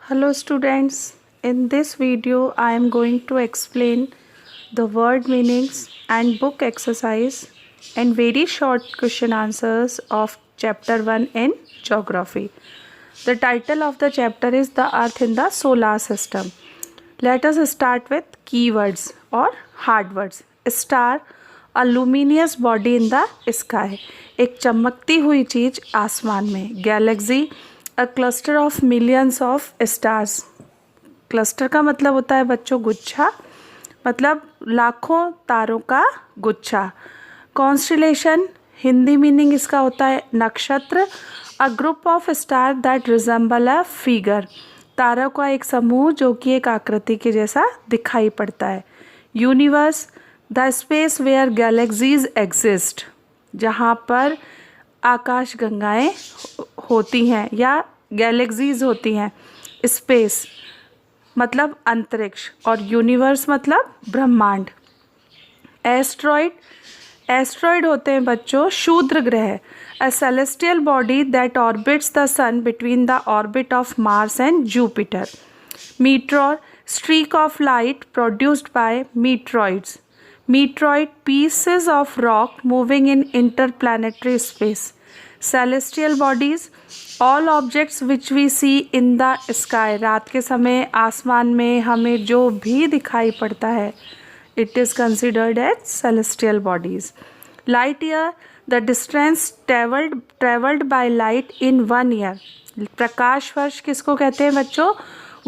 Hello students, in this video I am going to explain the word meanings and book exercise and very short question answers of chapter 1 in geography. The title of the chapter is The Earth in the Solar System. Let us start with keywords or hard words. Star, a luminous body in the sky, एक चमकती हुई चीज आसमान में. Galaxy, a cluster of millions of stars. Cluster का मतलब होता है बच्चों गुच्छा, मतलब लाखों तारों का गुच्छा. कॉन्स्टेलेशन, हिंदी मीनिंग इसका होता है नक्षत्र. A group of star that resemble a figure, तारों का एक समूह जो कि एक आकृति के जैसा दिखाई पड़ता है. Universe, the space where galaxies exist, जहाँ पर आकाश गंगाएं होती हैं या गैलेक्सीज होती हैं. स्पेस मतलब अंतरिक्ष और यूनिवर्स मतलब ब्रह्मांड. एस्ट्रॉइड, एस्ट्रॉइड होते हैं बच्चों क्षुद्र ग्रह. A celestial body that orbits the sun between the orbit of Mars and Jupiter. Meteor, streak of light produced by meteoroids. Meteoroid, pieces of rock moving in interplanetary space. Celestial bodies, all objects which we see in the sky. रात के समय आसमान में हमें जो भी दिखाई पड़ता है, it is considered as celestial bodies. Light year, the distance traveled by light in 1 year. प्रकाश वर्ष किसको कहते हैं बच्चों?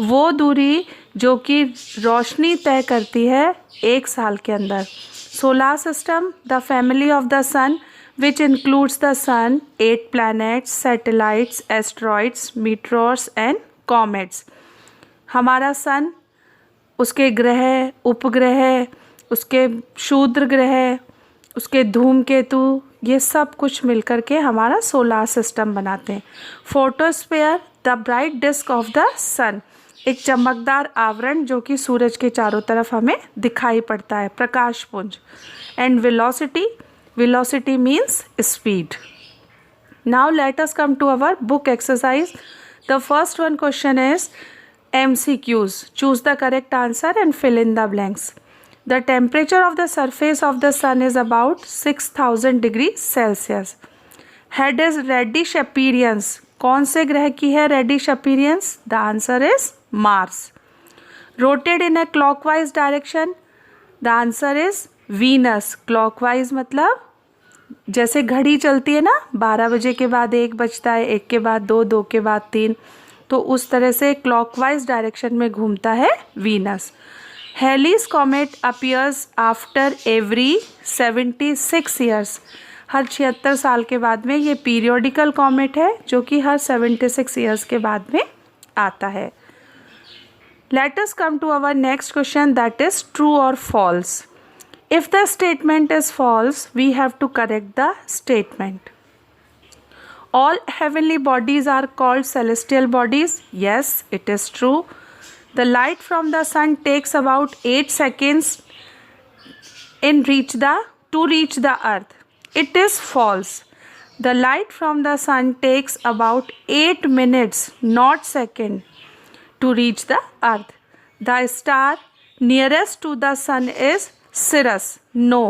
वो दूरी जो कि रोशनी तय करती है एक साल के अंदर. Solar system, the family of the sun which includes the sun, 8 planets, satellites, asteroids, meteors and comets. हमारा सन, उसके ग्रह, उपग्रह, उसके क्षुद्र ग्रह, उसके धूमकेतु, ये सब कुछ मिलकर के हमारा सोलार सिस्टम बनाते हैं. Photosphere, the bright disc of the sun, एक चमकदार आवरण जो कि सूरज के चारों तरफ हमें दिखाई पड़ता है, प्रकाश पुंज. And velocity, velocity means speed. Now let us come to our book exercise. The first one question is MCQs. Choose the correct answer and fill in the blanks. The temperature of the surface of the sun is about 6000 degree Celsius. Head is reddish appearance, कौन से ग्रह की है reddish appearance? The answer is Mars. Rotated in a clockwise direction, the answer is Venus. Clockwise मतलब जैसे घड़ी चलती है ना, 12 बजे के बाद 1 बजता है, 1 के बाद 2, 2 के बाद 3, तो उस तरह से क्लॉकवाइज डायरेक्शन में घूमता है Venus. Halley's comet appears after every 76 years, हर 76 साल के बाद में. ये पीरियोडिकल कॉमेट है जो कि हर 76 ईयर्स के बाद में आता है. Let us come to our next question, that is true or false. If the statement is false, we have to correct the statement. All heavenly bodies are called celestial bodies. Yes, it is true. The light from the sun takes about 8 seconds to reach the earth. It is false. The light from the sun takes about 8 minutes, not second, to reach the earth. The star nearest to the sun is Sirius. No,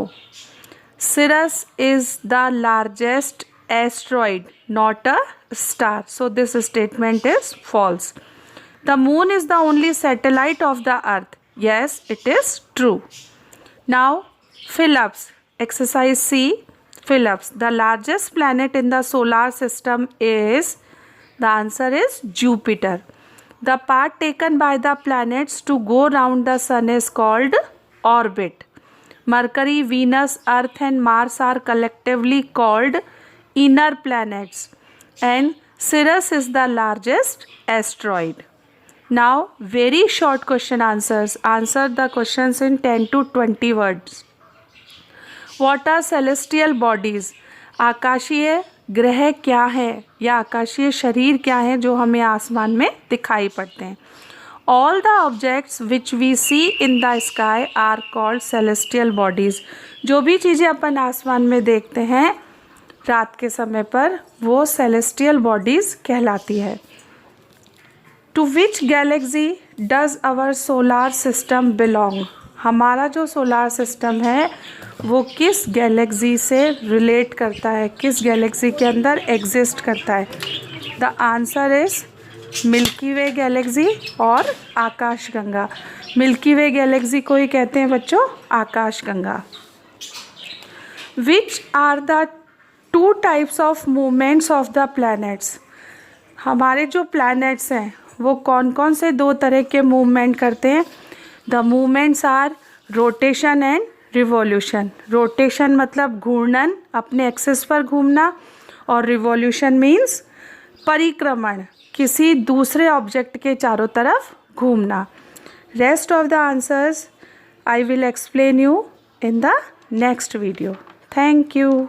Sirius is the largest asteroid, not a star. So this statement is false. The moon is the only satellite of the earth. Yes, it is true. Now fill-ups. Exercise C, fill-ups. The largest planet in the solar system is, the answer is Jupiter. The path taken by the planets to go round the sun is called orbit. Mercury, Venus, Earth and Mars are collectively called inner planets. And Sirius is the largest asteroid. Now very short question answers. Answer the questions in 10 to 20 words. What are celestial bodies? आकाशीय ग्रह क्या है या आकाशीय शरीर क्या है जो हमें आसमान में दिखाई पड़ते हैं? All the objects which we see in the sky are called celestial bodies. जो भी चीज़ें अपन आसमान में देखते हैं रात के समय पर, वो सेलेस्टियल बॉडीज़ कहलाती है. To which galaxy does our solar system belong? हमारा जो सोलार सिस्टम है वो किस गैलेक्सी से रिलेट करता है, किस गैलेक्सी के अंदर एग्जिस्ट करता है? The answer is milky way Galaxy और आकाशगंगा। मिल्की वे गैलेक्सी को ही कहते हैं बच्चों आकाशगंगा। Which are the two types of movements of the planets? हमारे जो प्लैनेट्स हैं वो कौन कौन से दो तरह के मूवमेंट करते हैं? The movements are rotation and revolution. Rotation मतलब घूर्णन, अपने एक्सिस पर घूमना, और रिवॉल्यूशन मीन्स परिक्रमण, किसी दूसरे ऑब्जेक्ट के चारों तरफ घूमना। Rest of the answers I will explain you in the next video. Thank you.